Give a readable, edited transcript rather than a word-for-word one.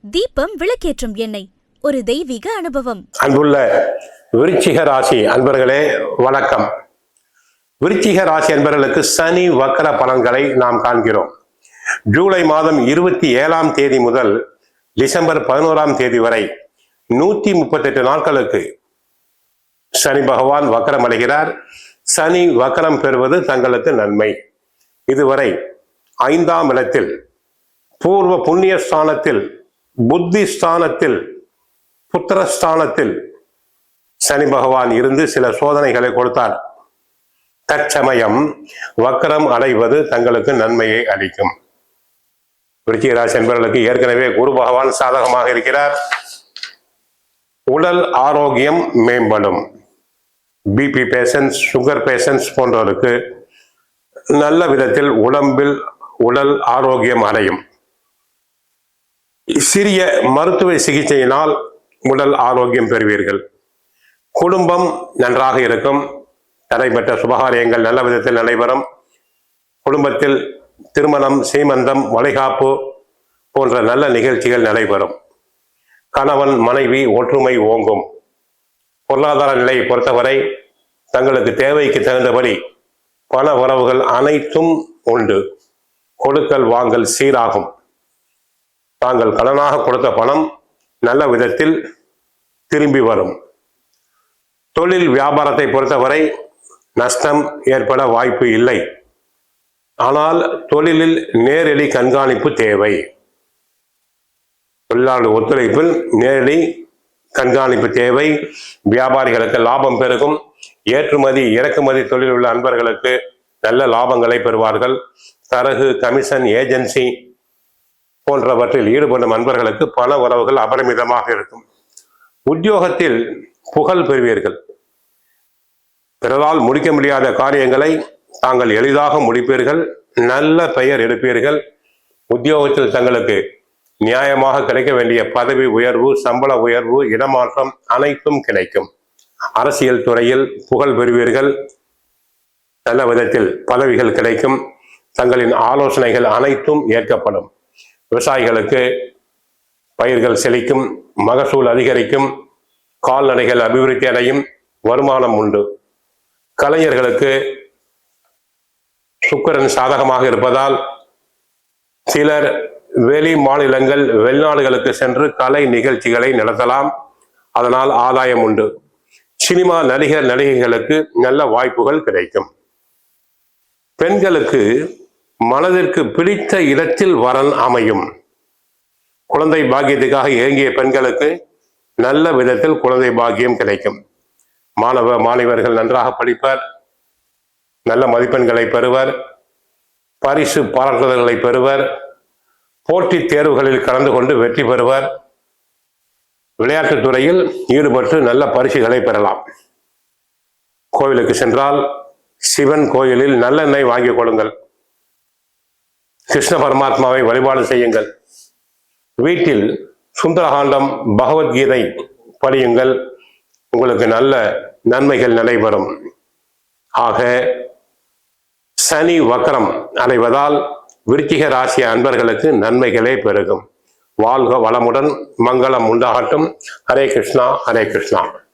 தீபம் விளக்கேற்றும் எண்ணெய், ஒரு தெய்வீக அனுபவம். அன்புள்ள விருச்சிக ராசி அன்பர்களே வணக்கம். விருச்சிக ராசி அன்பர்களுக்கு சனி வக்கர பலன்களை நாம் காண்கிறோம். ஜூலை மாதம் 27ஆம் தேதி முதல் டிசம்பர் 11ஆம் தேதி வரை 138 நாட்களுக்கு சனி பகவான் வக்கரம் அடைகிறார். சனி வக்கரம் பெறுவது தங்களுக்கு நன்மை. இதுவரை 5ஆம் இடத்தில், பூர்வ புண்ணிய ஸ்தானத்தில், புத்தி ஸ்தானத்தில், புத்திரஸ்தானத்தில் சனி பகவான் இருந்து சில சோதனைகளை கொடுத்தார். தற்சமயம் வக்கரம் அடைவது தங்களுக்கு நன்மையை அளிக்கும். விருச்சிக ராசி என்பவர்களுக்கு ஏற்கனவே குரு பகவான் சாதகமாக இருக்கிறார். உடல் ஆரோக்கியம் மேம்படும். பிபி பேஷன்ஸ், சுகர் பேஷன்ஸ் போன்றவருக்கு நல்ல விதத்தில் உடம்பில் உடல் ஆரோக்கியம் அடையும். சிறிய மருத்துவ சிகிச்சையினால் உடல் ஆரோக்கியம் பெறுவீர்கள். குடும்பம் நன்றாக இருக்கும். நடைபெற்ற சுபகாரியங்கள் நல்ல விதத்தில் நடைபெறும். குடும்பத்தில் திருமணம், சீமந்தம், வளைகாப்பு போன்ற நல்ல நிகழ்ச்சிகள் நடைபெறும். கணவன் மனைவி ஒற்றுமை ஓங்கும். பொருளாதார நிலையை பொறுத்தவரை தங்களுக்கு தேவைக்கு தகுந்தபடி பண வரவுகள் அனைத்தும் உண்டு. கொடுக்கல் வாங்கல் சீராகும். தாங்கள் கடனாக கொடுத்த பணம் நல்ல விதத்தில் திரும்பி வரும். தொழில் வியாபாரத்தை பொறுத்தவரை நஷ்டம் ஏற்பட வாய்ப்பு இல்லை. ஆனால் தொழிலில் நேரடி கண்காணிப்பு தேவை. தொழிலாளர் ஒத்துழைப்பில் நேரடி கண்காணிப்பு தேவை. வியாபாரிகளுக்கு லாபம் பெருகும். ஏற்றுமதி இறக்குமதி தொழில் உள்ள அன்பர்களுக்கு நல்ல லாபங்களை பெறுவார்கள். தரகு, கமிஷன், ஏஜென்சி போன்றவற்றில் ஈடுபடும் அன்பர்களுக்கு பண உறவுகள் அபரிமிதமாக இருக்கும். உத்தியோகத்தில் புகழ் பெறுவீர்கள். பிறரால் முடிக்க முடியாத காரியங்களை தாங்கள் எளிதாக முடிப்பீர்கள். நல்ல பெயர் எடுப்பீர்கள். உத்தியோகத்தில் தங்களுக்கு நியாயமாக கிடைக்க வேண்டிய பதவி உயர்வு, சம்பள உயர்வு, இடமாற்றம் அனைத்தும் கிடைக்கும். அரசியல் துறையில் புகழ் பெறுவீர்கள். நல்ல விதத்தில் பதவிகள் கிடைக்கும். தங்களின் ஆலோசனைகள் அனைத்தும் ஏற்கப்படும். விவசாயிகளுக்கு பயிர்கள் செழிக்கும். மகசூல் அதிகரிக்கும். கால்நடைகள் அபிவிருத்தி அடையும். வருமானம் உண்டு. கலைஞர்களுக்கு சுக்கிரன் சாதகமாக இருப்பதால் சிலர் வெளி மாநிலங்கள், வெளிநாடுகளுக்கு சென்று கலை நிகழ்ச்சிகளை நடத்தலாம். அதனால் ஆதாயம் உண்டு. சினிமா நடிகர் நடிகைகளுக்கு நல்ல வாய்ப்புகள் கிடைக்கும். பெண்களுக்கு மனதிற்கு பிடித்த இடத்தில் வரன் அமையும். குழந்தை பாக்கியத்துக்காக ஏங்கிய பெண்களுக்கு நல்ல விதத்தில் குழந்தை பாக்கியம் கிடைக்கும். மாணவர்கள் நன்றாக படிப்பர். நல்ல மதிப்பெண்களை பெறுவர். பரிசு பாராட்டுதல்களை பெறுவர். போட்டித் தேர்வுகளில் கலந்து கொண்டு வெற்றி பெறுவர். விளையாட்டுத் துறையில் ஈடுபட்டு நல்ல பரிசுகளை பெறலாம். கோவிலுக்கு சென்றால் சிவன் கோயிலில் நல்லெண்ணெய் வாங்கிக் கொள்ளுங்கள். கிருஷ்ண பரமாத்மாவை வழிபாடு செய்யுங்கள். வீட்டில் சுந்தரகாண்டம், பகவத்கீதை படியுங்கள். உங்களுக்கு நல்ல நன்மைகள் நடைபெறும். ஆக சனி வக்கரம் அடைவதால் விருச்சிக ராசி அன்பர்களுக்கு நன்மைகளே பெருகும். வாழ்க வளமுடன். மங்களம் உண்டாகட்டும். ஹரே கிருஷ்ணா, ஹரே கிருஷ்ணா.